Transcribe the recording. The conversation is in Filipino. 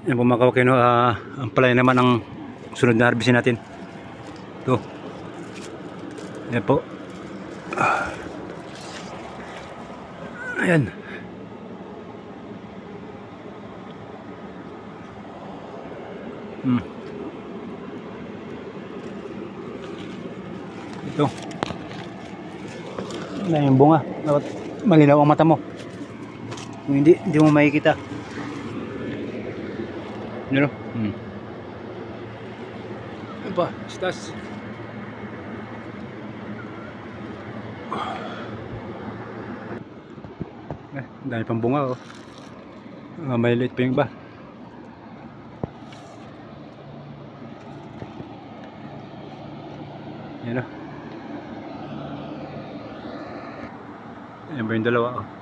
Yan po mga kawakino, ang palay naman ang sunod na harbisin natin. Ito. Yan po. Ayan. Ito. Na yung bunga. Dapat malinaw ang mata mo. Kung hindi mo makikita. Ano? Ano pa? Stas. Dahil pang bunga, oh. May liit pa yung iba. Yan, oh. Yan ba yung dalawa, oh.